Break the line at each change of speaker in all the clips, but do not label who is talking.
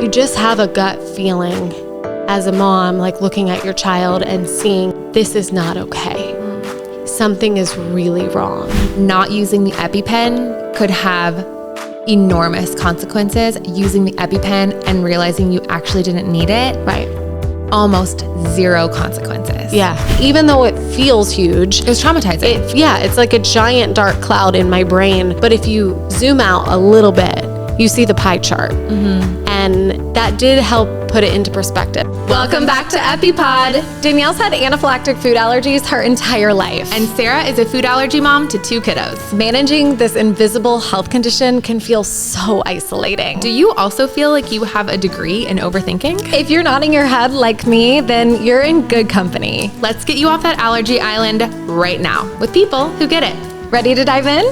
You just have a gut feeling as a mom, like looking at your child and seeing this is not okay. Something is really wrong.
Not using the EpiPen could have enormous consequences. Using the EpiPen and realizing you actually didn't need it.
Right.
Almost zero consequences.
Yeah. Even though it feels huge.
It was traumatizing.
It's like a giant dark cloud in my brain. But if you zoom out a little bit, you see the pie chart. And that did help put it into perspective. Welcome back to EpiPod. Danielle's had anaphylactic food allergies her entire life.
And Sarah is a food allergy mom to 2 kiddos.
Managing this invisible health condition can feel so isolating.
Do you also feel like you have a degree in overthinking?
If you're nodding your head like me, then you're in good company.
Let's get you off that allergy island right now with people who get it.
Ready to dive in?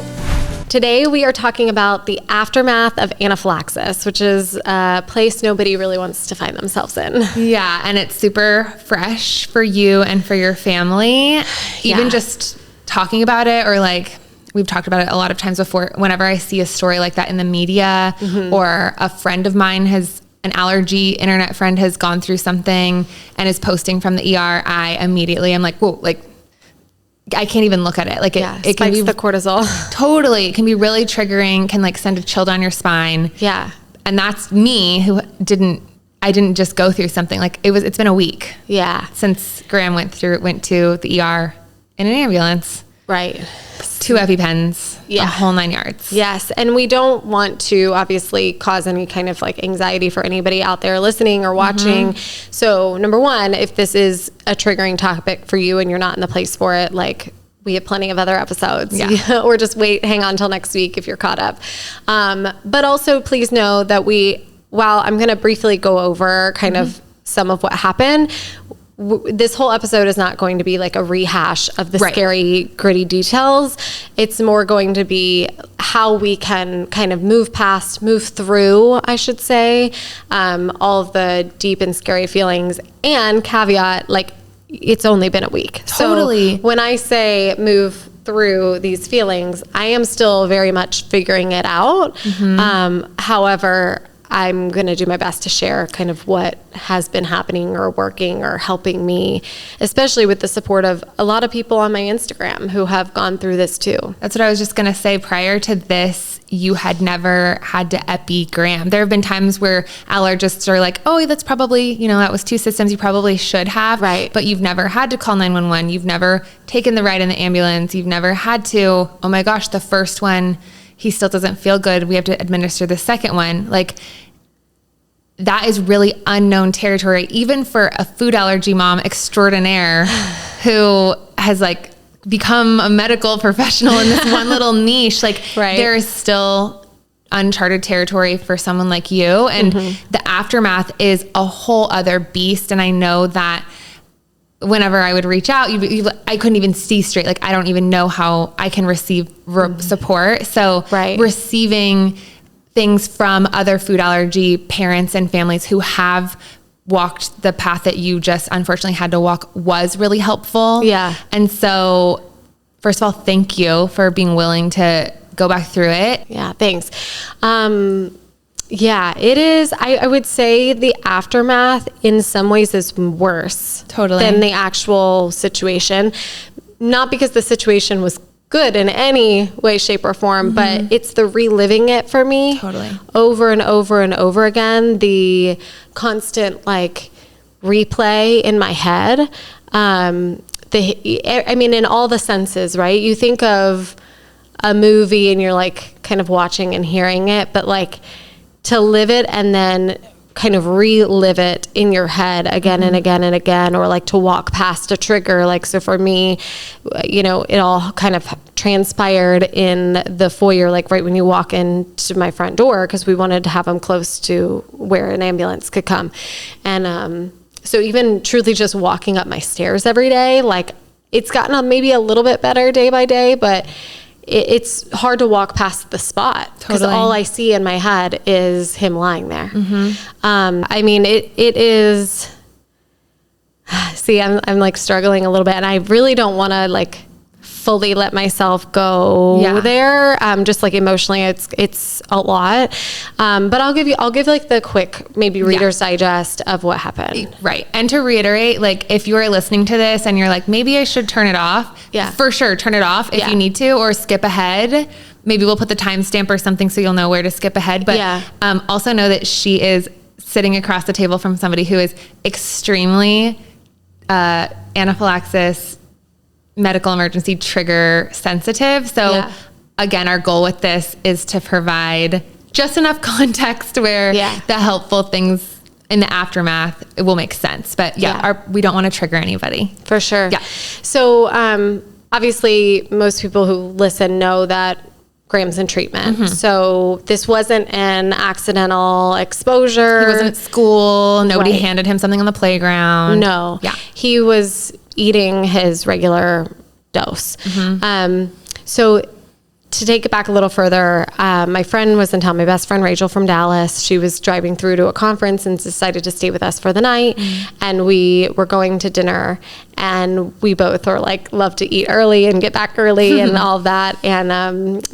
Today, we are talking about the aftermath of anaphylaxis, which is a place nobody really wants to find themselves in.
Yeah, and it's super fresh for you and for your family. Even just talking about it, or like we've talked about it a lot of times before, whenever I see a story like that in the media, or a friend of mine an allergy internet friend has gone through something and is posting from the ER, I immediately am like, whoa, like, I can't even look at it. Like it
can be the cortisol.
Totally. It can be really triggering, can like send a chill down your spine.
Yeah.
And that's me who I didn't just go through something. Like it's been a week.
Yeah.
Since Graham went to the ER in an ambulance.
Right.
2 EpiPens,
a
whole 9 yards.
Yes. And we don't want to obviously cause any kind of like anxiety for anybody out there listening or watching. So number one, if this is a triggering topic for you and you're not in the place for it, like we have plenty of other episodes, or just hang on till next week if you're caught up. But also please know that while I'm going to briefly go over kind of some of what happened, this whole episode is not going to be like a rehash of the scary, gritty details. It's more going to be how we can kind of move through, I should say, all of the deep and scary feelings. And caveat, like, it's only been a week.
Totally.
So when I say move through these feelings, I am still very much figuring it out. However, I'm going to do my best to share kind of what has been happening or working or helping me, especially with the support of a lot of people on my Instagram who have gone through this too.
That's what I was just going to say. Prior to this, you had never had to epi Graham. There have been times where allergists are like, oh, that's probably, that was 2 systems you probably should have.
Right.
But you've never had to call 911. You've never taken the ride in the ambulance. You've never had to, oh my gosh, the first one, he still doesn't feel good. We have to administer the second one. Like, that is really unknown territory, even for a food allergy mom extraordinaire who has like become a medical professional in this one little niche. Like there is still uncharted territory for someone like you. And the aftermath is a whole other beast. And I know that whenever I would reach out, I couldn't even see straight. Like, I don't even know how I can receive support. So receiving things from other food allergy parents and families who have walked the path that you just unfortunately had to walk was really helpful. Yeah. And so first of all, thank you for being willing to go back through it.
Yeah, thanks. It is. I would say the aftermath in some ways is worse than the actual situation. Not because the situation was good in any way, shape, or form, but it's the reliving it for me over and over and over again. The constant like replay in my head. In all the senses, right? You think of a movie and you're like kind of watching and hearing it, but like to live it and then kind of relive it in your head again and again and again, or like to walk past a trigger. Like, so for me, it all kind of transpired in the foyer, like right when you walk into my front door, because we wanted to have them close to where an ambulance could come. And so even truly just walking up my stairs every day, like it's gotten maybe a little bit better day by day, but it's hard to walk past the spot because all I see in my head is him lying there. It is, see, I'm like struggling a little bit, and I really don't want to like fully let myself go there. Just like emotionally, it's a lot. But I'll give like the quick, maybe Reader's Digest of what happened.
Right. And to reiterate, like if you are listening to this and you're like, maybe I should turn it off. Yeah. For sure. Turn it off if you need to, or skip ahead. Maybe we'll put the timestamp or something so you'll know where to skip ahead. But also know that she is sitting across the table from somebody who is extremely anaphylaxis, medical emergency trigger sensitive. So again, our goal with this is to provide just enough context where the helpful things in the aftermath, it will make sense. But we don't want to trigger anybody.
For sure. Yeah. So obviously most people who listen know that Graham's in treatment. So this wasn't an accidental exposure.
He wasn't at school. Nobody handed him something on the playground.
No. Yeah. He was eating his regular dose. So to take it back a little further, my friend was in town, my best friend Rachel from Dallas. She was driving through to a conference and decided to stay with us for the night. And we were going to dinner, and we both were like, love to eat early and get back early and all of that. And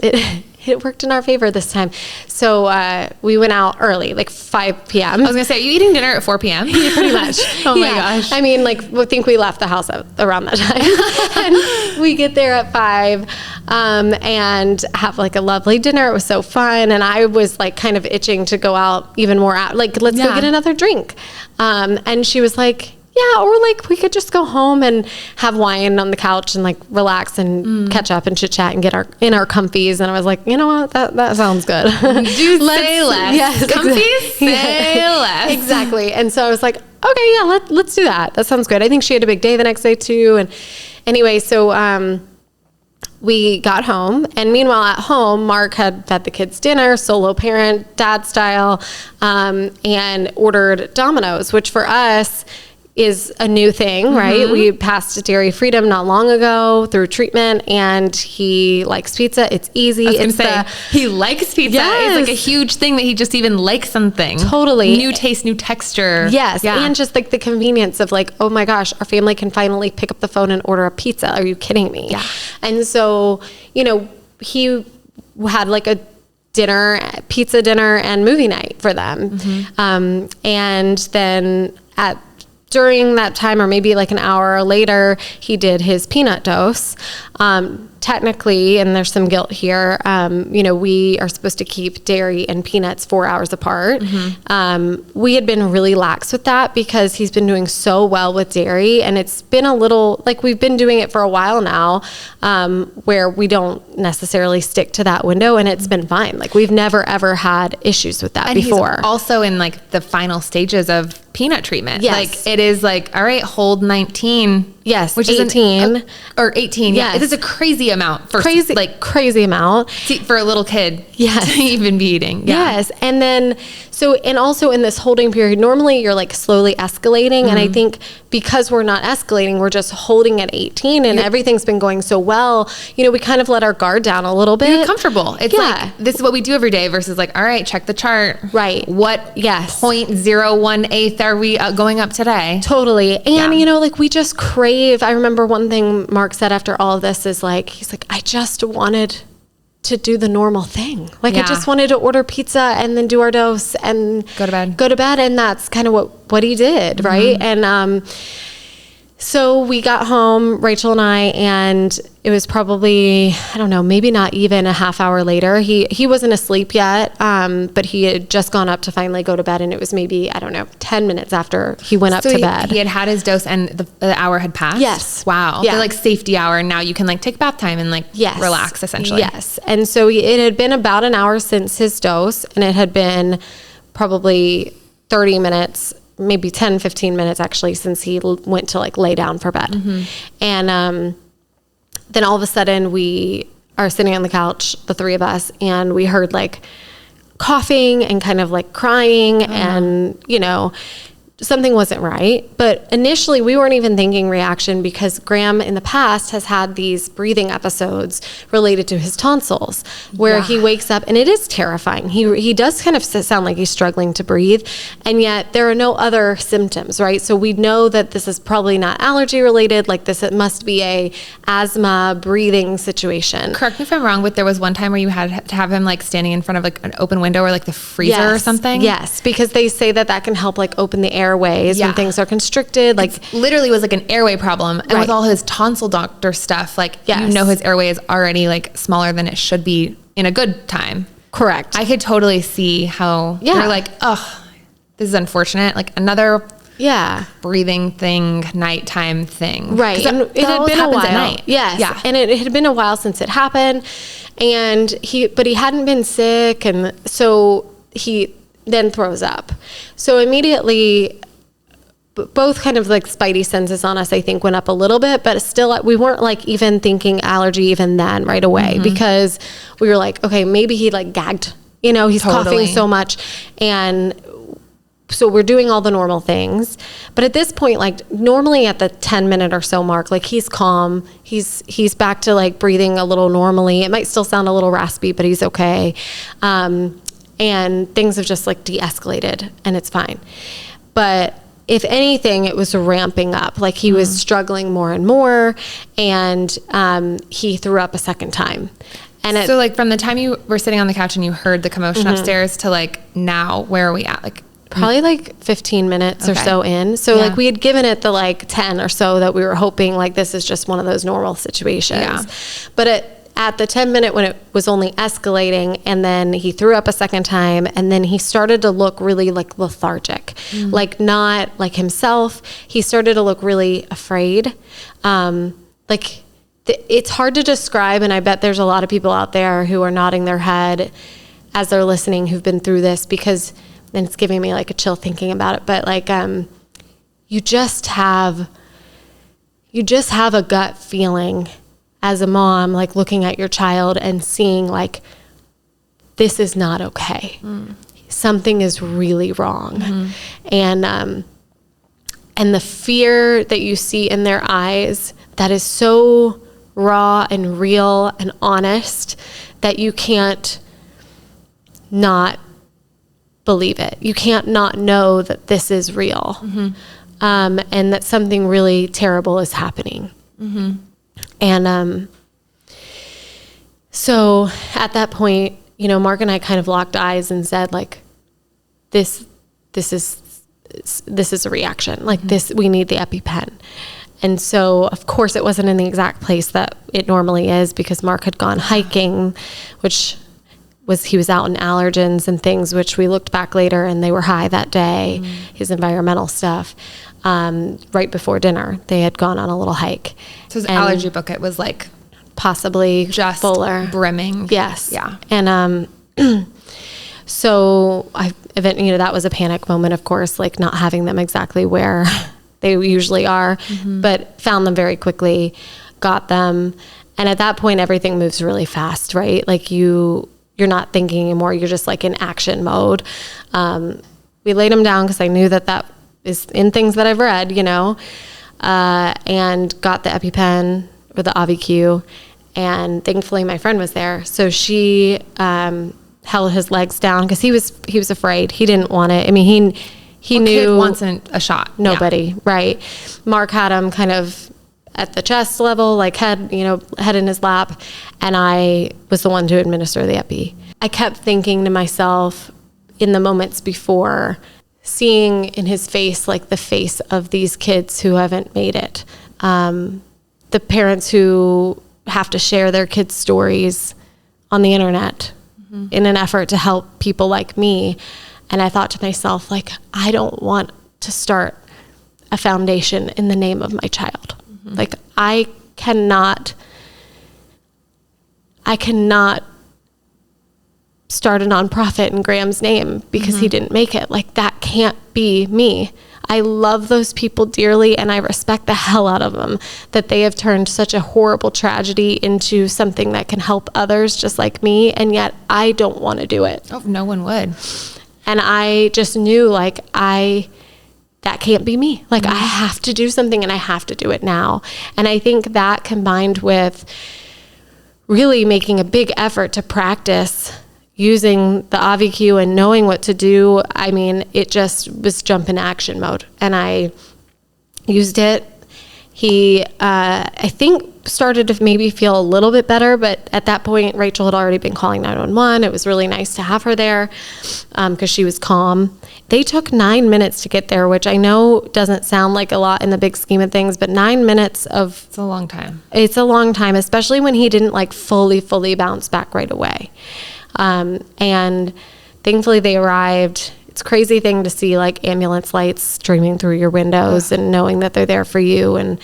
it worked in our favor this time. So we went out early, like 5 p.m.
I was gonna say, are you eating dinner at 4 p.m.?
Yeah, pretty much. Oh my gosh. I mean, like, I think we left the house around that time. And we get there at 5 and have like a lovely dinner. It was so fun. And I was like kind of itching to go out even more out. Like, let's go get another drink. And she was like, yeah, or like we could just go home and have wine on the couch and like relax and catch up and chit chat and get in our comfies. And I was like, you know what, that sounds good.
Say less. Yes, comfies, say less.
Exactly. And so I was like, okay, yeah, let's do that. That sounds good. I think she had a big day the next day too. And anyway, so we got home, and meanwhile at home, Mark had fed the kids dinner, solo parent, dad style, and ordered Domino's, which for us is a new thing, right? We passed dairy freedom not long ago through treatment, and he likes pizza. It's easy.
He likes pizza. It's like a huge thing that he just even likes something.
Totally.
New taste, new texture.
Yes. Yeah. And just like the convenience of like, oh my gosh, our family can finally pick up the phone and order a pizza. Are you kidding me? Yeah. And so, you know, he had like a pizza dinner and movie night for them. And then during that time, or maybe like an hour later, he did his peanut dose. Technically, and there's some guilt here, you know, we are supposed to keep dairy and peanuts 4 hours apart. We had been really lax with that because he's been doing so well with dairy, and it's been a little, like we've been doing it for a while now, where we don't necessarily stick to that window, and it's been fine. Like we've never ever had issues with that before.
He's also in like the final stages of peanut treatment.
Yes.
Like it is like, all right, hold 19.
Yes,
which
18.
is or 18.
Yes.
Yeah, it is a crazy amount for
crazy amount
for a little kid.
Yes,
to even be eating. Yeah.
Yes, and then and also in this holding period, normally you're like slowly escalating, and I think because we're not escalating, we're just holding at 18, and everything's been going so well. You know, we kind of let our guard down a little bit.
You're comfortable. It's like this is what we do every day versus like, all right, check the chart.
Right.
What 0.018 are we going up today?
Totally. And you know, like we just crave. I remember one thing Mark said after all of this is like, he's like, I just wanted to do the normal thing. Like I just wanted to order pizza and then do our dose and
go to bed.
And that's kind of what he did. Right. And, so we got home, Rachel and I, and it was probably, I don't know, maybe not even a half hour later. He wasn't asleep yet, but he had just gone up to finally go to bed, and it was maybe, I don't know, 10 minutes after he went up to bed.
He had his dose and the hour had passed?
Yes.
Wow. Yeah. The like safety hour, and now you can like take bath time and like relax essentially.
Yes. And so it had been about an hour since his dose, and it had been probably 30 minutes, maybe 10, 15 minutes actually, since he went to like lay down for bed. And then all of a sudden we are sitting on the couch, the three of us, and we heard like coughing and kind of like crying and, you know, something wasn't right. But initially we weren't even thinking reaction because Graham in the past has had these breathing episodes related to his tonsils where he wakes up, and it is terrifying. He does kind of sound like he's struggling to breathe, and yet there are no other symptoms, right? So we know that this is probably not allergy related. Like this, it must be a asthma breathing situation.
Correct me if I'm wrong, but there was one time where you had to have him like standing in front of like an open window or like the freezer or something.
Yes, because they say that can help like open the airways when things are constricted. Like
it literally was like an airway problem. And with all his tonsil doctor stuff, like his airway is already like smaller than it should be in a good time.
Correct.
I could totally see how you're like, oh, this is unfortunate. Like another breathing thing, nighttime thing.
Right. And it had been a while. At night. Yes. Yeah. And it had been a while since it happened. And he hadn't been sick. And so he then throws up. So immediately both kind of like spidey senses on us, I think, went up a little bit, but still we weren't like even thinking allergy even then right away, because we were like, okay, maybe he like gagged, he's coughing so much. And so we're doing all the normal things. But at this point, like normally at the 10-minute or so mark, like he's calm. He's back to like breathing a little normally. It might still sound a little raspy, but he's okay. And things have just like de-escalated and it's fine. But if anything, it was ramping up. Like he was struggling more and more, and he threw up a second time. And
so like from the time you were sitting on the couch and you heard the commotion upstairs to like now, where are we at? Like
probably like 15 minutes or so in. So like we had given it the like 10 or so that we were hoping like this is just one of those normal situations. Yeah. But at the 10-minute when it was only escalating, and then he threw up a second time, and then he started to look really like lethargic, like not like himself. He started to look really afraid. It's hard to describe, and I bet there's a lot of people out there who are nodding their head as they're listening who've been through this, because then it's giving me like a chill thinking about it. But like you just have a gut feeling as a mom, like looking at your child and seeing like, this is not okay. Something is really wrong. And the fear that you see in their eyes, that is so raw and real and honest that you can't not believe it. You can't not know that this is real. And that something really terrible is happening. And so at that point, Mark and I kind of locked eyes and said, like, this is a reaction. Like this, we need the EpiPen. And so, of course, it wasn't in the exact place that it normally is, because Mark had gone hiking, he was out in allergens and things, which we looked back later and they were high that day, his environmental stuff. Right before dinner, they had gone on a little hike.
So his allergy bucket was like
possibly
just
fuller,
brimming.
Yes.
Yeah.
And so that was a panic moment, of course, like not having them exactly where they usually are, but found them very quickly, got them. And at that point, everything moves really fast, right? Like you're not thinking anymore. You're just like in action mode. We laid him down because I knew that is in things that I've read, and got the EpiPen or the AviQ. And thankfully my friend was there. So she held his legs down because he was afraid. He didn't want it. I mean, he knew.
Kid wants a shot.
Nobody, right. Mark had him kind of at the chest level, like head in his lap. And I was the one to administer the Epi. I kept thinking to myself in the moments before, seeing in his face, like the face of these kids who haven't made it. The parents who have to share their kids' stories on the internet in an effort to help people like me. And I thought to myself, like, I don't want to start a foundation in the name of my child. Like, I cannot start a nonprofit in Graham's name because he didn't make it. Like, that can't be me. I love those people dearly, and I respect the hell out of them, that they have turned such a horrible tragedy into something that can help others just like me, and yet I don't want to do it.
Oh, no one would.
And I just knew, like, that can't be me. Like I have to do something and I have to do it now. And I think that combined with really making a big effort to practice using the AviQ and knowing what to do, I mean, it just was jump in action mode. And I used it. He, I think, started to maybe feel a little bit better, but at that point, Rachel had already been calling 911. It was really nice to have her there because she was calm. They took 9 minutes to get there, which I know doesn't sound like a lot in the big scheme of things, but 9 minutes of...
It's a long time.
It's a long time, especially when he didn't like fully bounce back right away. And thankfully they arrived. It's a crazy thing to see like ambulance lights streaming through your windows and knowing that they're there for you. And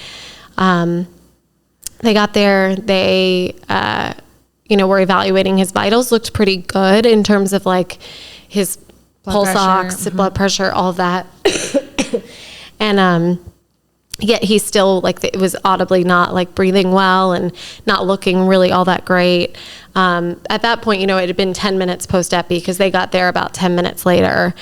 they got there, they, were evaluating his vitals, looked pretty good in terms of like his pulse ox, blood pressure, all of that. And yet he still like it was audibly not like breathing well and not looking really all that great. At that point, it had been 10 minutes post-epi because they got there about 10 minutes later.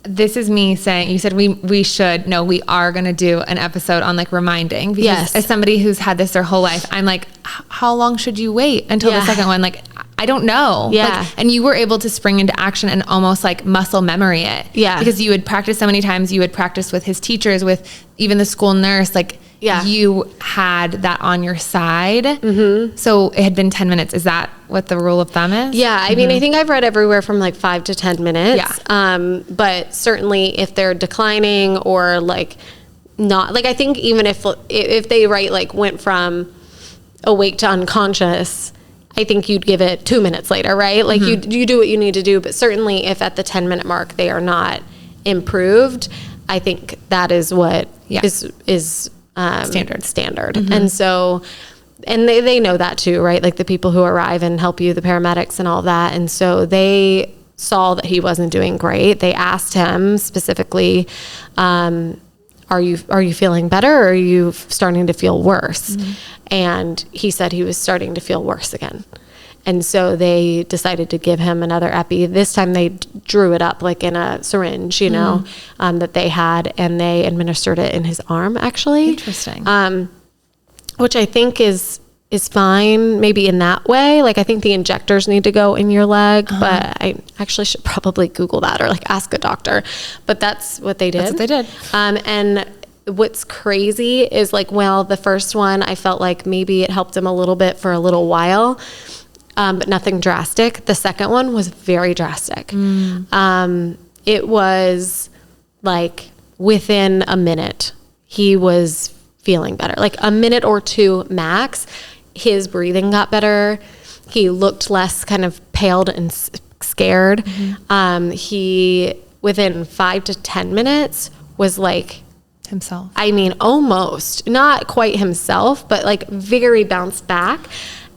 This is me saying, you said we are going to do an episode on like reminding, because as somebody who's had this their whole life, I'm like, how long should you wait until the second one? Like, I don't know.
Yeah.
Like, and you were able to spring into action and almost like muscle memory it.
Yeah.
Because you would practice so many times, you would practice with his teachers, with even the school nurse, like you had that on your side. Mm-hmm. So it had been 10 minutes. Is that what the rule of thumb is?
Yeah. I mean, I think I've read everywhere from like 5 to 10 minutes. Yeah. But certainly if they're declining or like not, like I think even if they like went from awake to unconscious, I think you'd give it 2 minutes later, right? Like you do what you need to do, but certainly if at the 10-minute mark they are not improved, I think that is what is standard. Mm-hmm. And so, and they know that too, right? Like the people who arrive and help you, the paramedics and all that. And so they saw that he wasn't doing great. They asked him specifically, are you feeling better or are you starting to feel worse? Mm-hmm. And he said he was starting to feel worse again. And so they decided to give him another epi. This time they drew it up like in a syringe, that they had, and they administered it in his arm, actually.
Interesting.
Which I think is fine, maybe in that way. Like I think the injectors need to go in your leg, but I actually should probably Google that or like ask a doctor. But that's what they did.
That's what they did.
And what's crazy is like, well, the first one, I felt like maybe it helped him a little bit for a little while. But nothing drastic. The second one was very drastic. It was like within a minute, he was feeling better. Like a minute or two max, his breathing got better. He looked less kind of paled and scared. Mm-hmm. He, within 5 to 10 minutes, was like
himself.
I mean, almost. Not quite himself, but like very bounced back.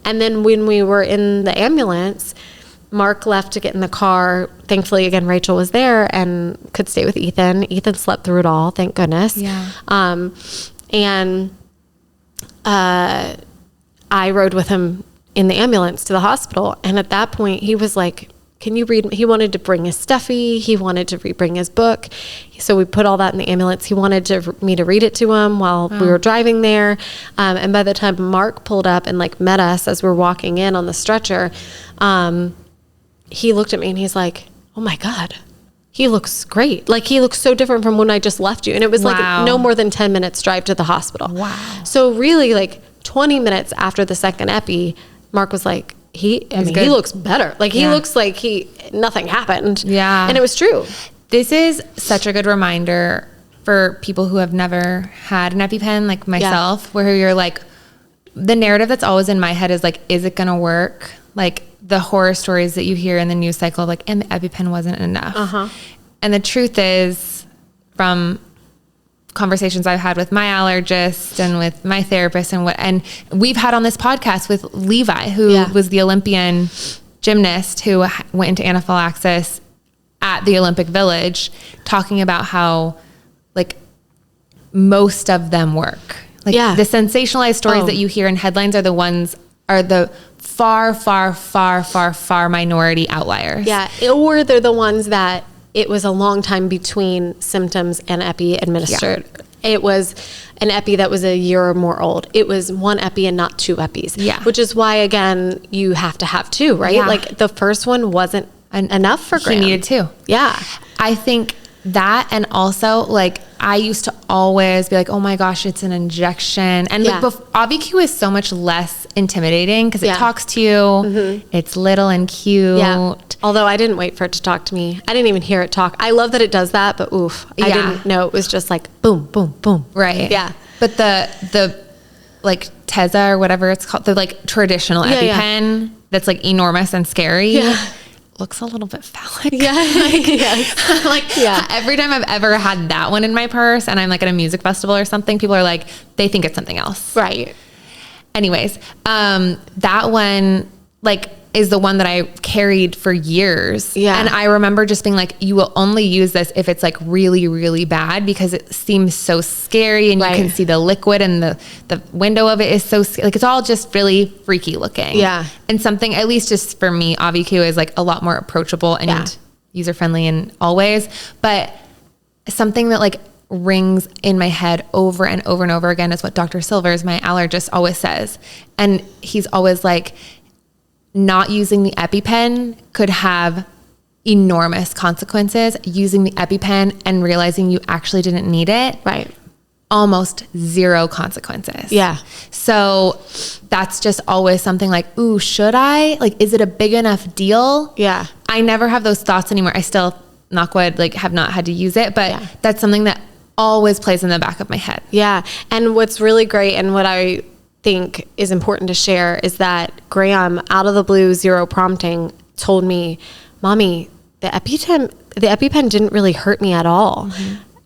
And then when we were in the ambulance, Mark left to get in the car. Thankfully, again, Rachel was there and could stay with Ethan. Ethan slept through it all, thank goodness.
Yeah.
And I rode with him in the ambulance to the hospital. And at that point, he was like, can you read? He wanted to bring his stuffy. He wanted to bring his book. So we put all that in the ambulance. He wanted me to read it to him while we were driving there. And by the time Mark pulled up and like met us as we're walking in on the stretcher, he looked at me and he's like, oh my God, he looks great. Like he looks so different from when I just left you. And it was like no more than 10 minutes drive to the hospital.
Wow.
So really like 20 minutes after the second epi, Mark was like, he looks better. Like he looks like nothing happened.
Yeah.
And it was true.
This is such a good reminder for people who have never had an EpiPen, like myself, where you're like, the narrative that's always in my head is like, is it going to work? Like the horror stories that you hear in the news cycle, like, and the EpiPen wasn't enough. And the truth is, from conversations I've had with my allergist and with my therapist and we've had on this podcast with Levi, who was the Olympian gymnast who went into anaphylaxis at the Olympic Village, talking about how like most of them work. Like the sensationalized stories that you hear in headlines are the far minority outliers.
Yeah. Or they're the ones that it was a long time between symptoms and epi administered. Yeah. It was an epi that was a year or more old. It was one epi and not 2 epis.
Yeah.
Which is why, again, you have to have 2, right?
Yeah.
Like the first one wasn't enough for Graham.
He needed 2.
Yeah.
I think that, and also like I used to always be like, oh my gosh, it's an injection. And like Auvi-Q is so much less intimidating because it talks to you. It's little and cute. Yeah.
Although I didn't wait for it to talk to me. I didn't even hear it talk. I love that it does that, but I didn't know it was just like boom, boom, boom.
Right.
Yeah.
But the like Teza or whatever it's called, the like traditional EpiPen that's like enormous and scary. Yeah. Looks a little bit phallic. Yeah. Every time I've ever had that one in my purse and I'm like at a music festival or something, people are like, they think it's something else.
Right.
Anyways, that one like is the one that I carried for years. Yeah. And I remember just being like, you will only use this if it's like really, really bad because it seems so scary and you can see the liquid and the window of it is so like, it's all just really freaky looking. Yeah. And something, at least just for me, Auvi-Q is like a lot more approachable and user friendly in all ways, but something that like rings in my head over and over and over again is what Dr. Silvers, my allergist, always says. And he's always like, not using the EpiPen could have enormous consequences. Using the EpiPen and realizing you actually didn't need it.
Right.
Almost 0 consequences.
Yeah.
So that's just always something like, ooh, should I? Like, is it a big enough deal?
Yeah.
I never have those thoughts anymore. I still, knock wood, like have not had to use it, but that's something that always plays in the back of my head. Yeah.
And what's really great and what I think is important to share is that Graham, out of the blue, 0 prompting, told me, Mommy, the EpiPen didn't really hurt me at all.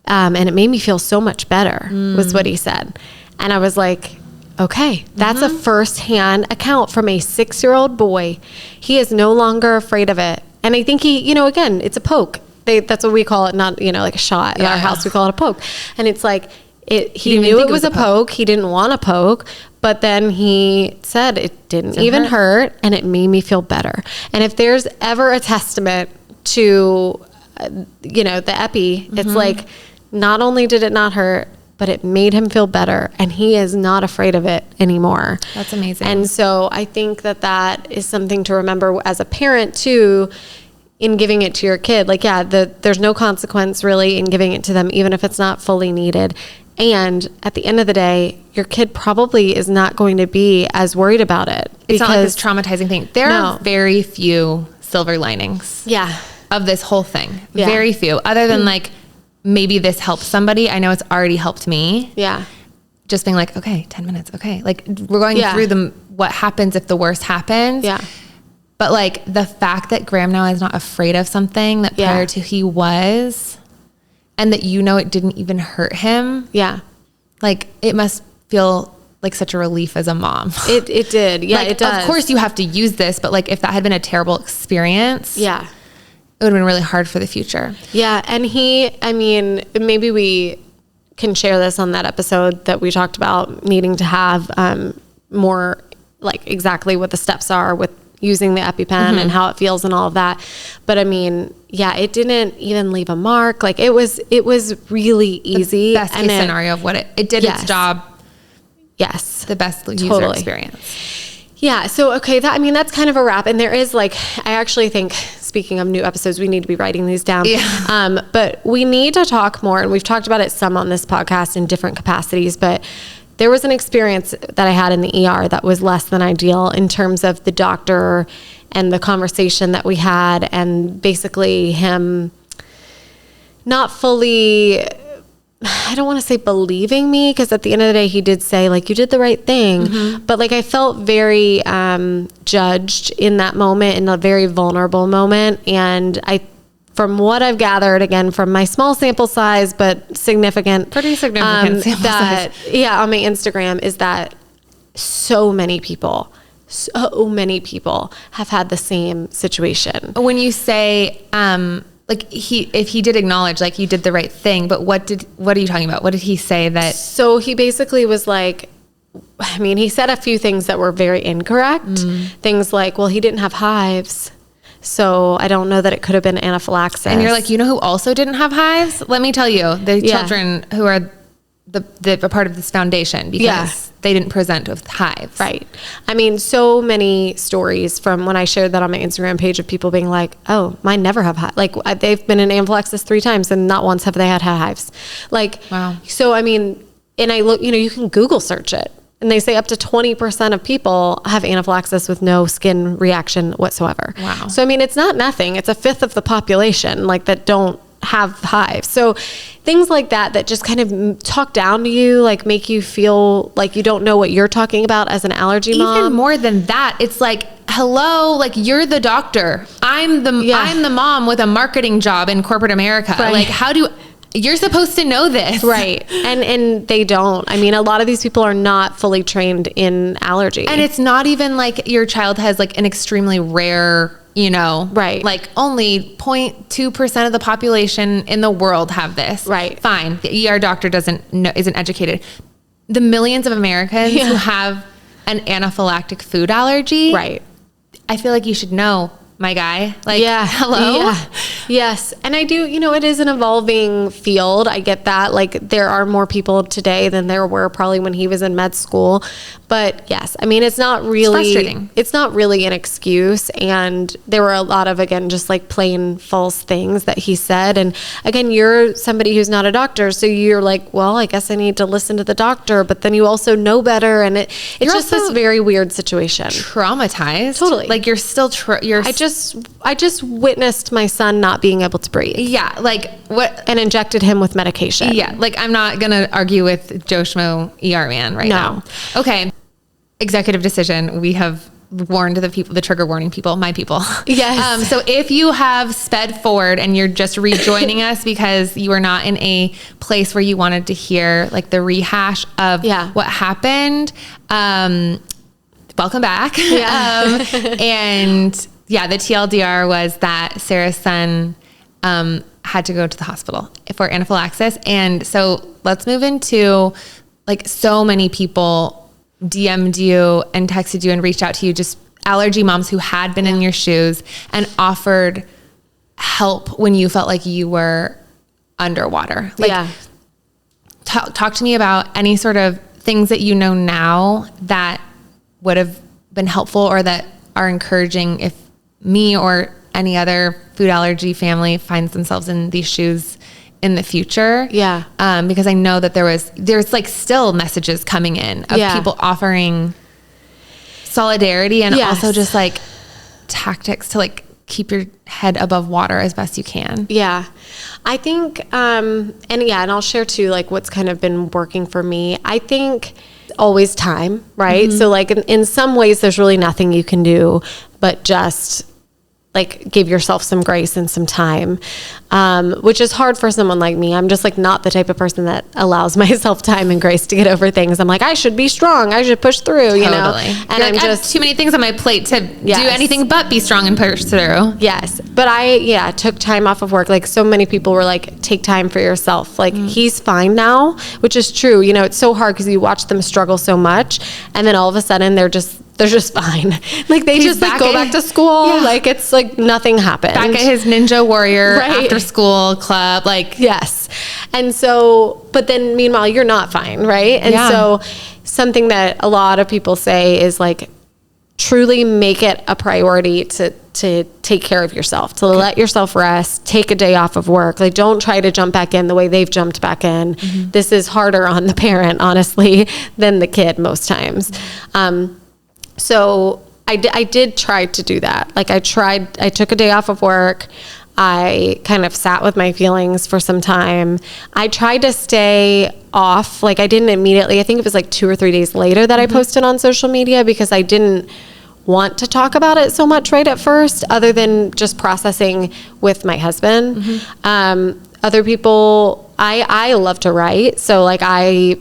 And it made me feel so much better, was what he said. And I was like, okay, that's a firsthand account from a 6-year-old boy. He is no longer afraid of it. And I think he, again, it's a poke. That's what we call it, not, like a shot. In our house, we call it a poke. And it's like, he knew it was a poke. He didn't want a poke, but then he said it didn't even hurt and it made me feel better. And if there's ever a testament to, the epi, it's like, not only did it not hurt, but it made him feel better and he is not afraid of it anymore.
That's amazing.
And so I think that is something to remember as a parent too, in giving it to your kid. Like, there's no consequence really in giving it to them, even if it's not fully needed. And at the end of the day, your kid probably is not going to be as worried about it.
It's not like this traumatizing thing. There are very few silver linings of this whole thing. Yeah. Very few. Other than like, maybe this helps somebody. I know it's already helped me. Yeah. Just being like, okay, 10 minutes. Okay. Like we're going through what happens if the worst happens. Yeah. But like the fact that Graham now is not afraid of something that prior to he was, and that it didn't even hurt him. Yeah. Like it must feel like such a relief as a mom.
It did. Yeah,
like,
it does.
Of course you have to use this, but like if that had been a terrible experience, it would have been really hard for the future.
Yeah. And maybe we can share this on that episode that we talked about needing to have more like exactly what the steps are with using the EpiPen and how it feels and all of that. But it didn't even leave a mark. Like it was really easy.
The best case scenario of what it did its job.
Yes.
The best user experience.
Yeah. So, okay. That's kind of a wrap. And there is I actually think, speaking of new episodes, we need to be writing these down. Yeah. But we need to talk more, and we've talked about it some on this podcast in different capacities, but there was an experience that I had in the ER that was less than ideal in terms of the doctor and the conversation that we had, and basically him not fully, I don't want to say believing me, because at the end of the day, he did say like, you did the right thing. But like, I felt very judged in that moment, in a very vulnerable moment. And from what I've gathered, again, from my small sample size, but pretty significant sample size. Yeah, on my Instagram, is that so many people have had the same situation.
When you say, if he did acknowledge, like, you did the right thing, but what are you talking about? What did he say that?
So he basically was like, he said a few things that were very incorrect. Things like, well, he didn't have hives, So I don't know that it could have been anaphylaxis.
And you're like, you know who also didn't have hives? Let me tell you, the children who are the part of this foundation, because they didn't present with hives.
Right. I mean, so many stories from when I shared that on my Instagram page of people being like, oh, mine never have hives. Like they've been in anaphylaxis 3 times and not once have they had hives. Like,
wow.
So, I mean, and I look, you can Google search it. And they say up to 20% of people have anaphylaxis with no skin reaction whatsoever.
Wow.
So, I mean, it's not nothing. It's a fifth of the population, like, that don't have hives. So things like that just kind of talk down to you, like make you feel like you don't know what you're talking about as an allergy mom.
Even more than that, it's like, hello, like you're the doctor. I'm the mom with a marketing job in corporate America.
Right.
Like you're supposed to know this.
Right. And they don't. I mean, a lot of these people are not fully trained in allergy.
And it's not even like your child has like an extremely rare,
right.
Like only 0.2% of the population in the world have this.
Right.
Fine. The ER doctor isn't educated. The millions of Americans who have an anaphylactic food allergy.
Right.
I feel like you should know, my guy. Like,
hello? Yeah. Yes. And I do, it is an evolving field. I get that. Like there are more people today than there were probably when he was in med school. But yes, I mean, it's not really an excuse. And there were a lot of, again, just like plain false things that he said. And again, you're somebody who's not a doctor. So you're like, well, I guess I need to listen to the doctor, but then you also know better. And it's just this very weird situation.
Traumatized.
Totally.
Like you're still,
I just witnessed my son not being able to breathe.
Yeah. Like what?
And injected him with medication.
Yeah. Like I'm not going to argue with Joe Schmo ER man right now. Okay. Executive decision. We have warned the trigger warning people, my people.
Yes.
So if you have sped forward and you're just rejoining us because you are not in a place where you wanted to hear like the rehash of what happened, welcome back.
Yeah.
And the TLDR was that Sarah's son had to go to the hospital for anaphylaxis. And so let's move into like so many people DM'd you and texted you and reached out to you, just allergy moms who had been in your shoes and offered help when you felt like you were underwater. Like, talk to me about any sort of things that you know now that would have been helpful or that are encouraging if me or any other food allergy family finds themselves in these shoes in the future.
Yeah.
Because I know that there's like still messages coming in of people offering solidarity and also just like tactics to like keep your head above water as best you can.
Yeah. I think, and I'll share too, like what's kind of been working for me. I think always time, right? Mm-hmm. So like in some ways there's really nothing you can do, but just like give yourself some grace and some time, which is hard for someone like me. I'm just like not the type of person that allows myself time and grace to get over things. I'm like, I should be strong. I should push through,
totally.
And
I'm just, I have too many things on my plate to do anything but be strong and push through.
Yes. But I took time off of work. Like so many people were like, take time for yourself. Like he's fine now, which is true. It's so hard because you watch them struggle so much. And then all of a sudden they're just fine. Like they just like go back to school. Yeah. Like it's like nothing happened.
Back at his Ninja Warrior after school club. Like,
yes. And so, but then meanwhile you're not fine. Right. And so something that a lot of people say is like, truly make it a priority to take care of yourself, to let yourself rest, take a day off of work. Like don't try to jump back in the way they've jumped back in. Mm-hmm. This is harder on the parent, honestly, than the kid most times. So I did try to do that. Like I took a day off of work. I kind of sat with my feelings for some time. I tried to stay off. Like I didn't immediately, I think it was like 2 or 3 days later that I posted on social media because I didn't want to talk about it so much right at first, other than just processing with my husband. Mm-hmm. Other people, I love to write. So like I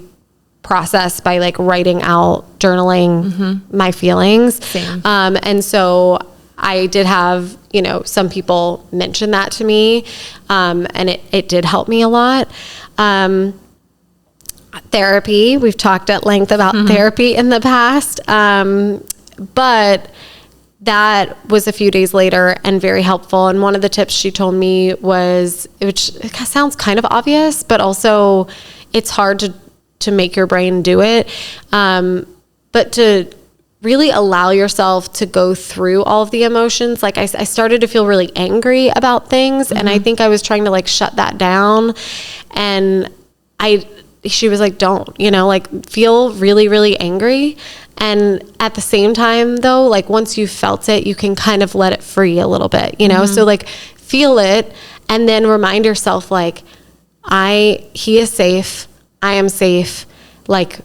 process by like writing out, journaling my feelings.
Same.
And so I did have, some people mention that to me. And it did help me a lot. Therapy, we've talked at length about therapy in the past. But that was a few days later and very helpful. And one of the tips she told me was, which sounds kind of obvious, but also it's hard to make your brain do it. But to really allow yourself to go through all of the emotions. Like I started to feel really angry about things. And I think I was trying to like shut that down. And she was like, don't, like feel really, really angry. And at the same time though, like once you've felt it, you can kind of let it free a little bit, so like feel it and then remind yourself like, he is safe. I am safe. Like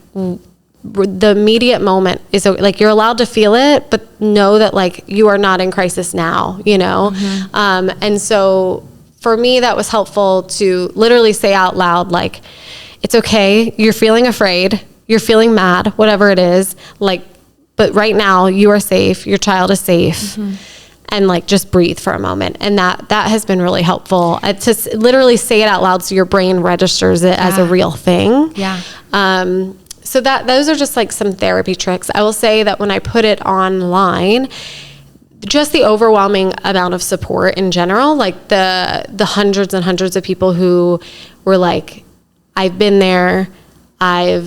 the immediate moment is like, you're allowed to feel it, but know that like you are not in crisis now, and so for me, that was helpful to literally say out loud, like, it's okay. You're feeling afraid. You're feeling mad, whatever it is, like, but right now you are safe. Your child is safe. And like, just breathe for a moment. And that has been really helpful to literally say it out loud. So your brain registers it as a real thing.
Yeah.
So those are just like some therapy tricks. I will say that when I put it online, just the overwhelming amount of support in general, like the hundreds and hundreds of people who were like, I've been there. I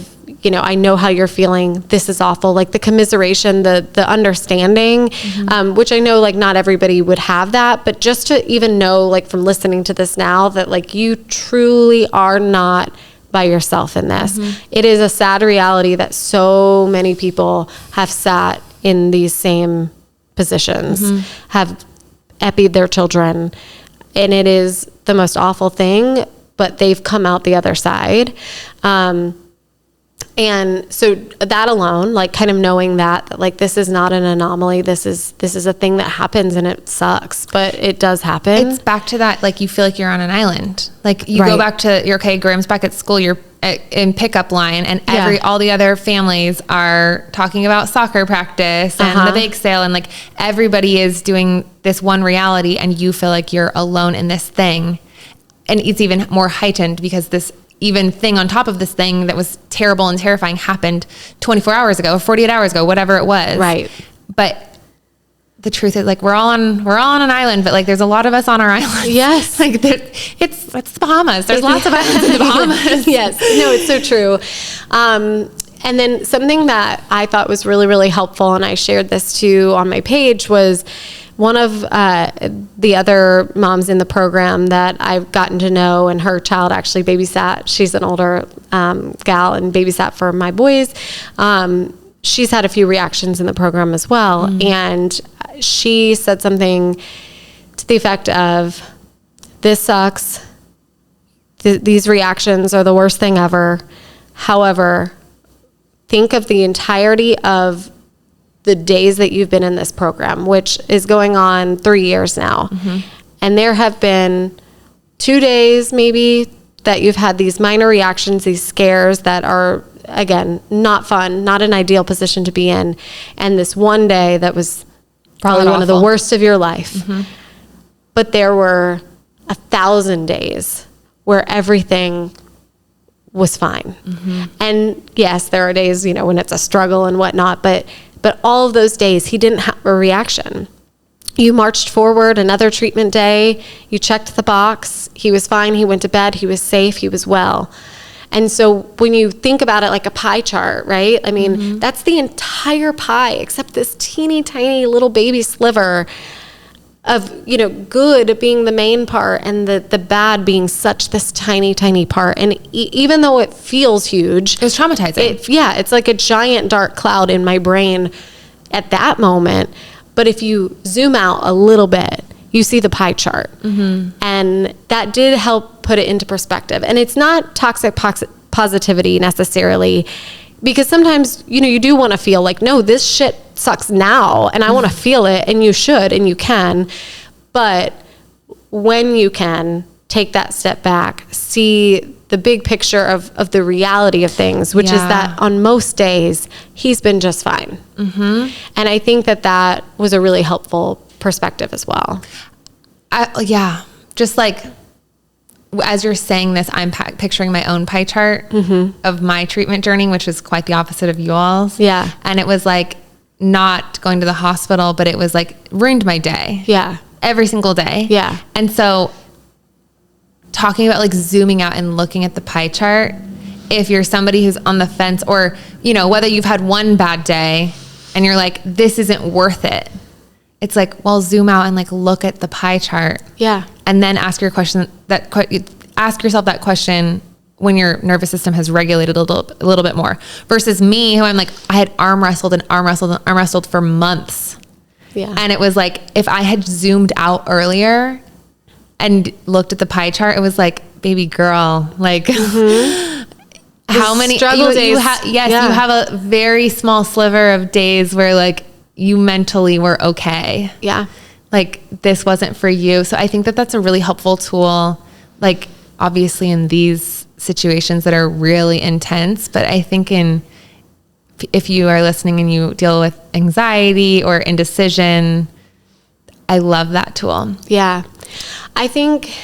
know how you're feeling. This is awful. Like the commiseration, the understanding, which I know like not everybody would have that, but just to even know like from listening to this now that like you truly are not by yourself in this. It is a sad reality that so many people have sat in these same positions, have epied their children, and it is the most awful thing, but they've come out the other side. And so that alone, like kind of knowing that like, this is not an anomaly. This is a thing that happens and it sucks, but it does happen.
It's back to that. Like you feel like you're on an island. Like you go back to Graham's back at school, you're in pickup line and all the other families are talking about soccer practice and the bake sale. And like everybody is doing this one reality and you feel like you're alone in this thing. And it's even more heightened because this even thing on top of this thing that was terrible and terrifying happened 24 hours ago, 48 hours ago, whatever it was.
Right.
But the truth is like, we're all on an island, but like, there's a lot of us on our island.
Yes.
Like it's the Bahamas. There's lots of islands in the Bahamas.
Yes. No, it's so true. And then something that I thought was really, really helpful, and I shared this too on my page, was one of the other moms in the program that I've gotten to know, and her child actually babysat. She's an older gal and babysat for my boys. She's had a few reactions in the program as well. And she said something to the effect of, this sucks. These reactions are the worst thing ever. However, think of the entirety of the days that you've been in this program, which is going on 3 years now. And there have been 2 days maybe that you've had these minor reactions, these scares that are, again, not fun, not an ideal position to be in. And this one day that was probably one of the worst of your life. But there were 1,000 days where everything was fine. And yes, there are days, when it's a struggle and whatnot, but all of those days, he didn't have a reaction. You marched forward another treatment day. You checked the box. He was fine. He went to bed. He was safe. He was well. And so when you think about it like a pie chart, right? I mean, that's the entire pie except this teeny tiny little baby sliver of, good being the main part and the bad being such this tiny, tiny part. And even though it feels huge,
it was traumatizing.
It's like a giant dark cloud in my brain at that moment. But if you zoom out a little bit, you see the pie chart. And that did help put it into perspective. And it's not toxic positivity necessarily, because sometimes, you do want to feel like, no, this shit sucks now and I want to feel it, and you should and you can. But when you can take that step back, see the big picture of the reality of things, which is that on most days he's been just fine. And I think that was a really helpful perspective as well.
Just like, as you're saying this, I'm picturing my own pie chart of my treatment journey, which is quite the opposite of you all's.
Yeah.
And it was like, not going to the hospital, but it was like ruined my day.
Yeah.
Every single day.
Yeah.
And so talking about like zooming out and looking at the pie chart, if you're somebody who's on the fence, or, you know, whether you've had one bad day and you're like, this isn't worth it. It's like, well, zoom out and like look at the pie chart.
Yeah.
And then ask yourself that question when your nervous system has regulated a little bit more, versus me, who I'm like, I had arm wrestled for months.
Yeah.
And it was like, if I had zoomed out earlier and looked at the pie chart, it was like, baby girl, like how many
struggle days?
You have a very small sliver of days where like you mentally were okay.
Yeah. Like
this wasn't for you. So I think that that's a really helpful tool. Like obviously in these situations that are really intense, but I think if you are listening and you deal with anxiety or indecision, I love that tool.
Yeah. I think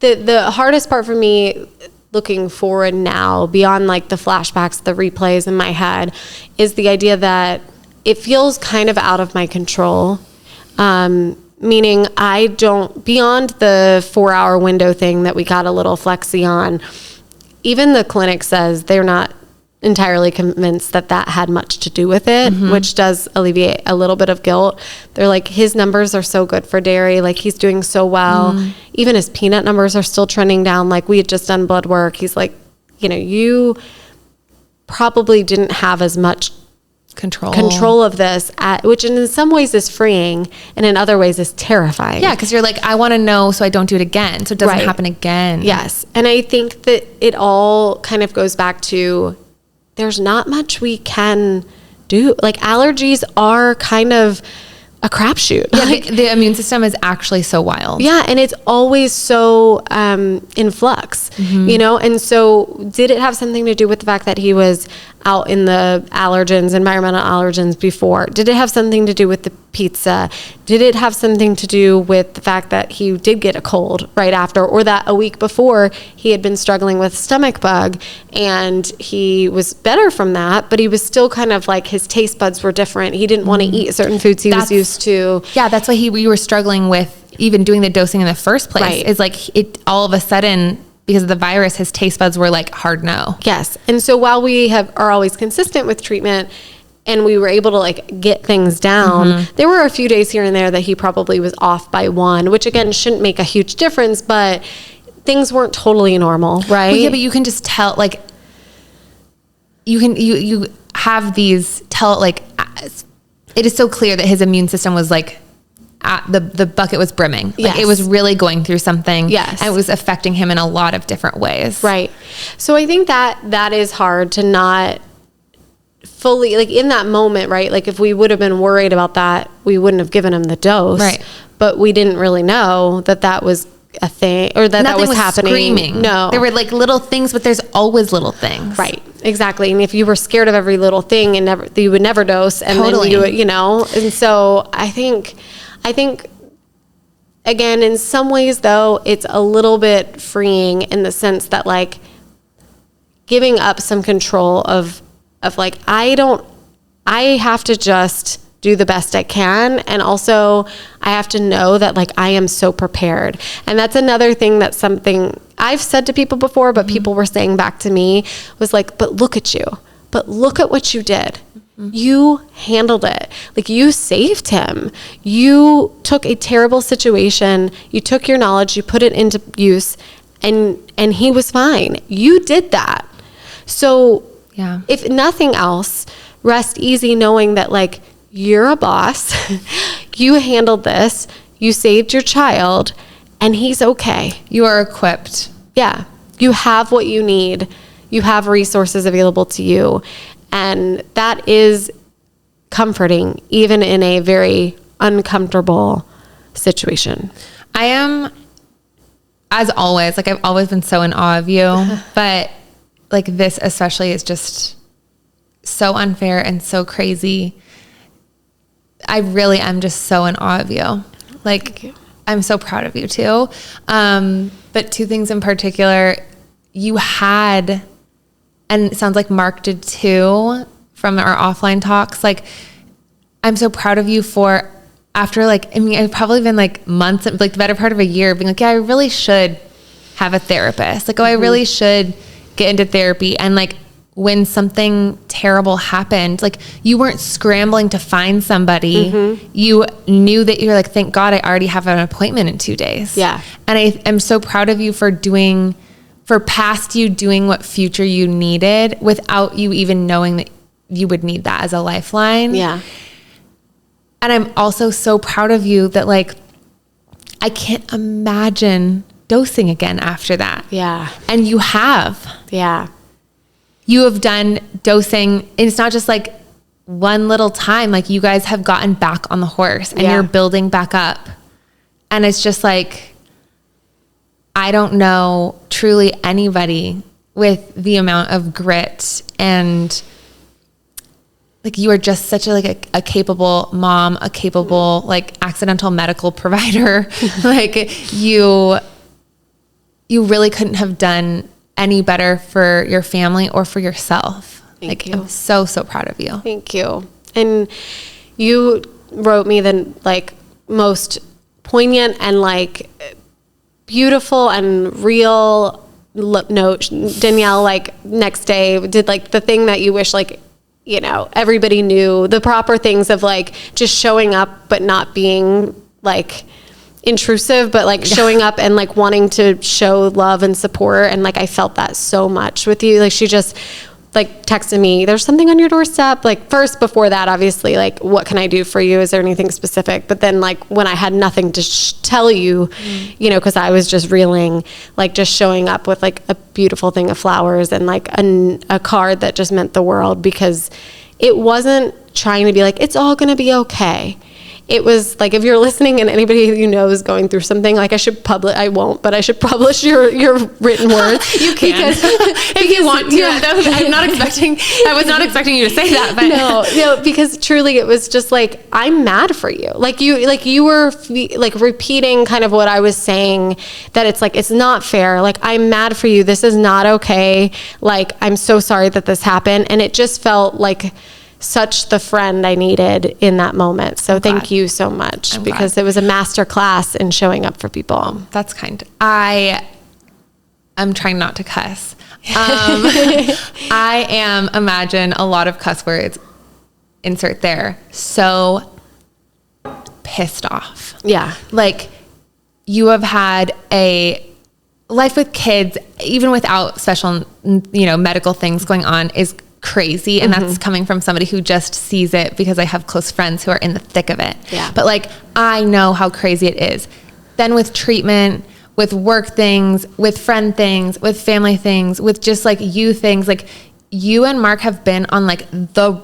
the hardest part for me looking forward now, beyond like the flashbacks, the replays in my head, is the idea that it feels kind of out of my control. Meaning I don't, beyond the 4-hour window thing that we got a little flexy on, even the clinic says they're not entirely convinced that had much to do with it, which does alleviate a little bit of guilt. They're like, his numbers are so good for dairy. Like he's doing so well. Even his peanut numbers are still trending down. Like we had just done blood work. He's like, you know, you probably didn't have as much control of this, which in some ways is freeing and in other ways is terrifying.
Yeah, because you're like, I want to know so I don't do it again, so it doesn't happen again.
Yes. And I think that it all kind of goes back to there's not much we can do. Like allergies are kind of a crapshoot.
Yeah, like, the immune system is actually so wild.
Yeah, and it's always so in flux, you know? And so did it have something to do with the fact that he was out in the allergens, environmental allergens before? Did it have something to do with the pizza? Did it have something to do with the fact that he did get a cold right after, or that a week before he had been struggling with stomach bug and he was better from that, but he was still kind of like his taste buds were different. He didn't want to eat certain foods he was used to.
Yeah, that's why we were struggling with even doing the dosing in the first place.
Right.
Is like it all of a sudden, because of the virus, his taste buds were like hard no.
Yes. And so while we are always consistent with treatment and we were able to like get things down, there were a few days here and there that he probably was off by one, which again shouldn't make a huge difference, but things weren't totally normal, right?
Well, yeah, but you can just tell, like you have these like it is so clear that his immune system was like the bucket was brimming. Like it was really going through something.
Yes.
And it was affecting him in a lot of different ways.
Right. So I think that is hard to not fully, like in that moment, right? Like if we would have been worried about that, we wouldn't have given him the dose.
Right.
But we didn't really know that was a thing, or that
Nothing
was happening.
Screaming.
No.
There were like little things, but there's always little things.
Right. Exactly. And if you were scared of every little thing and you would never dose and then you would, you know. And so I think again, in some ways though, it's a little bit freeing in the sense that like giving up some control of like, I have to just do the best I can. And also I have to know that like, I am so prepared. And that's another thing, that's something I've said to people before, but people were saying back to me was like, but look at you, but look at what you did. You handled it. Like you saved him. You took a terrible situation. You took your knowledge, you put it into use, and he was fine. You did that. So
yeah,
if nothing else, rest easy knowing that like you're a boss. You handled this. You saved your child, and he's okay.
You are equipped.
Yeah. You have what you need. You have resources available to you. And that is comforting, even in a very uncomfortable situation.
I am, as always, like I've always been so in awe of you, but like this especially is just so unfair and so crazy. I really am just so in awe of you. Like, I'm so proud of you too. But two things in particular, you had, and it sounds like Mark did too from our offline talks, like I'm so proud of you for after like, I mean, I've probably been like months, like the better part of a year being like, yeah, I really should have a therapist. Like, oh, I really should get into therapy. And like when something terrible happened, like you weren't scrambling to find somebody. You knew that you're like, thank God I already have an appointment in 2 days.
Yeah.
And I am so proud of you for past you doing what future you needed without you even knowing that you would need that as a lifeline.
Yeah.
And I'm also so proud of you that like, I can't imagine dosing again after that.
Yeah.
And you have.
Yeah.
You have done dosing. And it's not just like one little time. Like you guys have gotten back on the horse and you're building back up. And it's just like, I don't know truly anybody with the amount of grit and like you are just such a capable mom, a capable like accidental medical provider. Like you really couldn't have done any better for your family or for yourself.
Thank you.
I'm so proud of you.
Thank you. And you wrote me the like most poignant and like beautiful and real note. Danielle, like next day did like the thing that you wish like, you know, everybody knew the proper things of like just showing up, but not being like intrusive, but like showing up and like wanting to show love and support. And like, I felt that so much with you. Like she just like texted me, there's something on your doorstep. Like first before that, obviously, like, what can I do for you? Is there anything specific? But then like when I had nothing to tell you, you know, cause I was just reeling, like just showing up with like a beautiful thing of flowers and like a card that just meant the world, because it wasn't trying to be like, it's all going to be okay. It was like, if you're listening and anybody you know is going through something, like I should publish, I won't, but I should publish your written words.
You can. If you want to. Yeah. I was not expecting you to say that. But
No, because truly it was just like, I'm mad for you. Like you were like repeating kind of what I was saying, that it's like, it's not fair. Like, I'm mad for you. This is not okay. Like, I'm so sorry that this happened. And it just felt like such the friend I needed in that moment. So thank you so much, because it was a master class in showing up for people.
That's kind. I'm trying not to cuss. I am, imagine a lot of cuss words, insert there, so pissed off.
Yeah.
Like you have had a life with kids, even without special, you know, medical things going on, is crazy. And that's coming from somebody who just sees it, because I have close friends who are in the thick of it.
Yeah.
But like, I know how crazy it is. Then with treatment, with work things, with friend things, with family things, with just like you things, like you and Mark have been on like the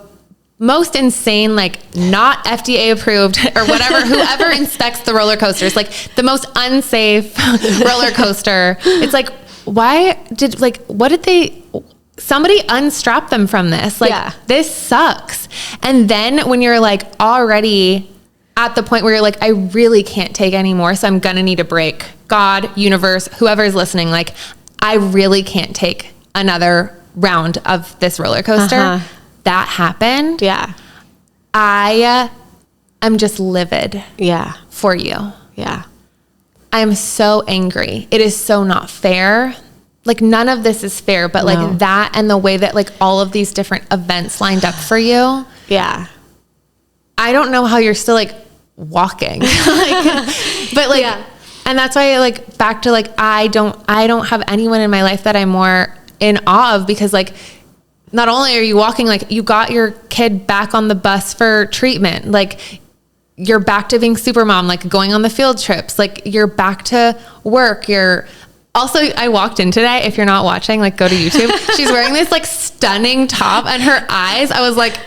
most insane, like not FDA approved or whatever, whoever inspects the roller coasters, like the most unsafe roller coaster. It's like, somebody unstrap them from this. Like, this sucks. And then when you're like already at the point where you're like, I really can't take anymore, so I'm gonna need a break. God, universe, whoever's listening, like, I really can't take another round of this roller coaster. That happened.
Yeah.
I am just livid.
Yeah.
For you.
Yeah.
I am so angry. It is so not fair. Like, none of this is fair, but like that and the way that like all of these different events lined up for you.
Yeah.
I don't know how you're still like walking. And that's why like back to like, I don't have anyone in my life that I'm more in awe of, because like, not only are you walking, like you got your kid back on the bus for treatment, like you're back to being super mom, like going on the field trips, like you're back to work. Also, I walked in today. If you're not watching, like go to YouTube. She's wearing this like stunning top, and her eyes, I was like,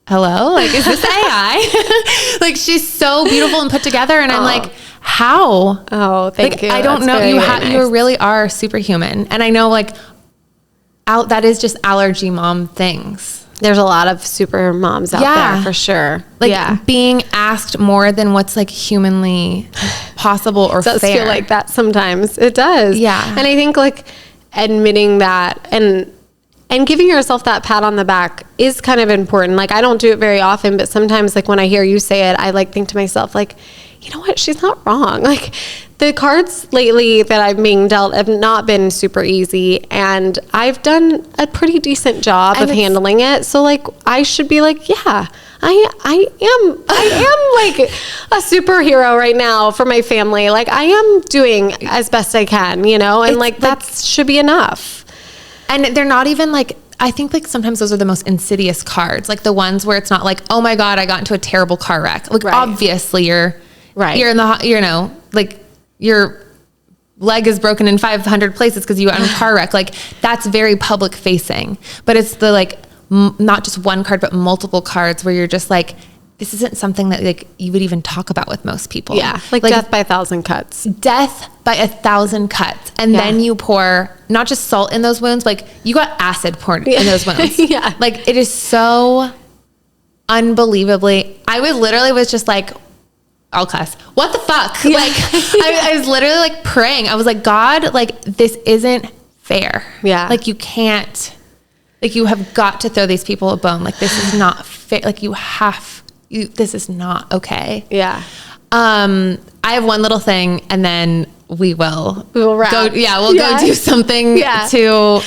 hello? Like, is this AI? Like, she's so beautiful and put together. And I'm like, how?
Oh, thank you.
I don't know. You really are superhuman. And I know like that is just allergy mom things.
There's a lot of super moms out there for sure.
Like being asked more than what's like humanly possible or fair. It does
feel like that sometimes. It does.
Yeah.
And I think like admitting that, and And giving yourself that pat on the back is kind of important. Like, I don't do it very often, but sometimes, like, when I hear you say it, I like think to myself, like, you know what? She's not wrong. Like, the cards lately that I'm being dealt have not been super easy, and I've done a pretty decent job of handling it. So, like, I should be like, yeah, I am like a superhero right now for my family. Like, I am doing as best I can, you know, and like that should be enough.
And they're not even like, I think like sometimes those are the most insidious cards, like the ones where it's not like, oh my God, I got into a terrible car wreck. Like obviously you're in the, you know, like your leg is broken in 500 places because you got in a car wreck. Like that's very public facing, but it's the like, not just one card, but multiple cards where you're just like, this isn't something that like you would even talk about with most people.
Yeah. Like death by 1,000 cuts.
Death by 1,000 cuts. And then you pour not just salt in those wounds, like you got acid poured in those wounds. Like it is so unbelievably, I was just like, I'll cuss. What the fuck? Like I was literally like praying. I was like, God, like this isn't fair. Yeah. Like you can't, like you have got to throw these people a bone. Like this is not fair. Like this is not okay.
Yeah.
I have one little thing and then we will
wrap.
Go. Yeah. We'll go do something to,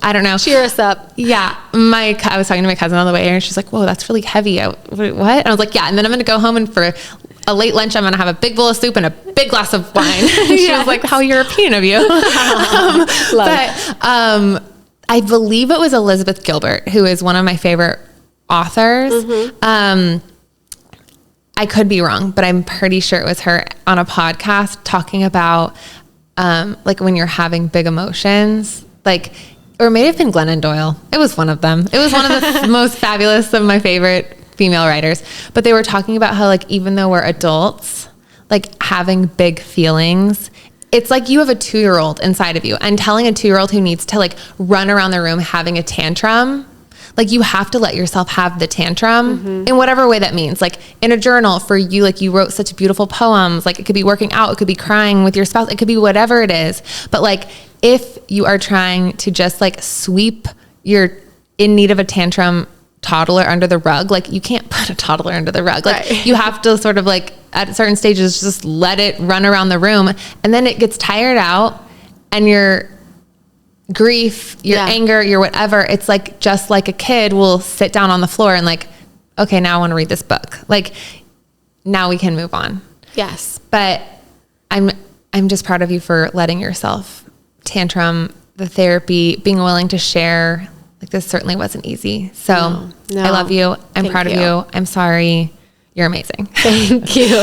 I don't know.
Cheer us up.
Yeah. I was talking to my cousin on the way here and she's like, whoa, that's really heavy. What? And I was like, yeah. And then I'm going to go home and for a late lunch, I'm going to have a big bowl of soup and a big glass of wine. She was like, how European of you. I believe it was Elizabeth Gilbert, who is one of my favorite authors. I could be wrong, but I'm pretty sure it was her on a podcast talking about like when you're having big emotions, like, or it may have been Glennon Doyle. It was one of them. It was one of the most fabulous of my favorite female writers, but they were talking about how like, even though we're adults, like having big feelings, it's like you have a 2-year-old inside of you, and telling a 2-year-old who needs to like run around the room having a tantrum, like you have to let yourself have the tantrum in whatever way that means. Like in a journal for you, like you wrote such beautiful poems, like it could be working out, it could be crying with your spouse, it could be whatever it is. But like, if you are trying to just like sweep your in need of a tantrum toddler under the rug, like you can't put a toddler under the rug. Like you have to sort of like at certain stages, just let it run around the room, and then it gets tired out and your grief, your anger, your whatever, it's like, just like a kid will sit down on the floor and like, okay, now I want to read this book. Like now we can move on.
Yes.
But I'm just proud of you for letting yourself tantrum, the therapy, being willing to share. Like this certainly wasn't easy. So I love you. I'm proud of you. I'm sorry. You're amazing.
Thank you.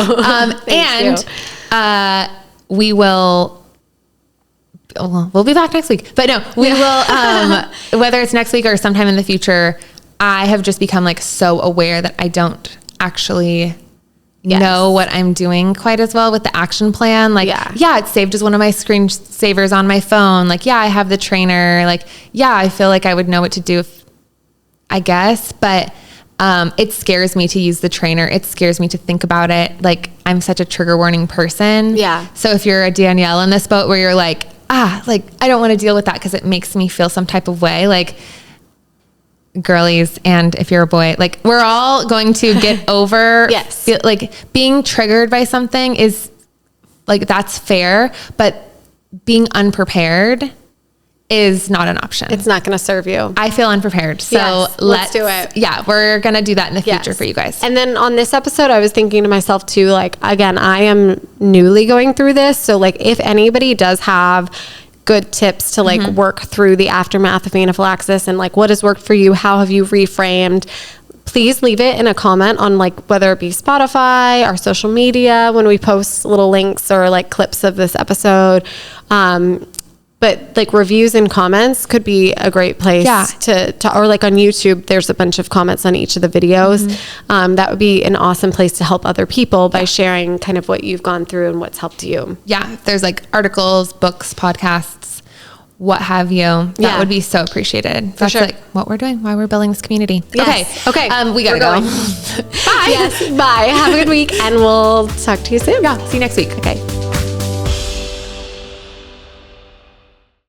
We will, we'll be back next week, but no, we will, whether it's next week or sometime in the future, I have just become like so aware that I don't actually know what I'm doing quite as well with the action plan. Like, it's saved as one of my screensavers on my phone. Like, I have the trainer. Like, I feel like I would know what to do I guess, but it scares me to use the trainer. It scares me to think about it. Like I'm such a trigger warning person. Yeah. So if you're a Danielle in this boat where you're like, like I don't want to deal with that because it makes me feel some type of way, like girlies, and if you're a boy, like we're all going to get over like being triggered by something is like, that's fair, but being unprepared is not an option.
It's not going to serve you.
I feel unprepared. So let's do it. Yeah. We're going to do that in the future for you guys.
And then on this episode, I was thinking to myself too, like, again, I am newly going through this. So like if anybody does have good tips to like work through the aftermath of anaphylaxis and like what has worked for you, how have you reframed, please leave it in a comment on like whether it be Spotify, our social media, when we post little links or like clips of this episode. But like reviews and comments could be a great place to, or like on YouTube, there's a bunch of comments on each of the videos. That would be an awesome place to help other people by sharing kind of what you've gone through and what's helped you.
Yeah. There's like articles, books, podcasts, what have you. That would be so appreciated. That's like what we're doing, why we're building this community.
Yes.
Okay. We gotta go.
Bye. Yes. Bye. Have a good week and we'll talk to you soon.
Yeah. See you next week.
Okay.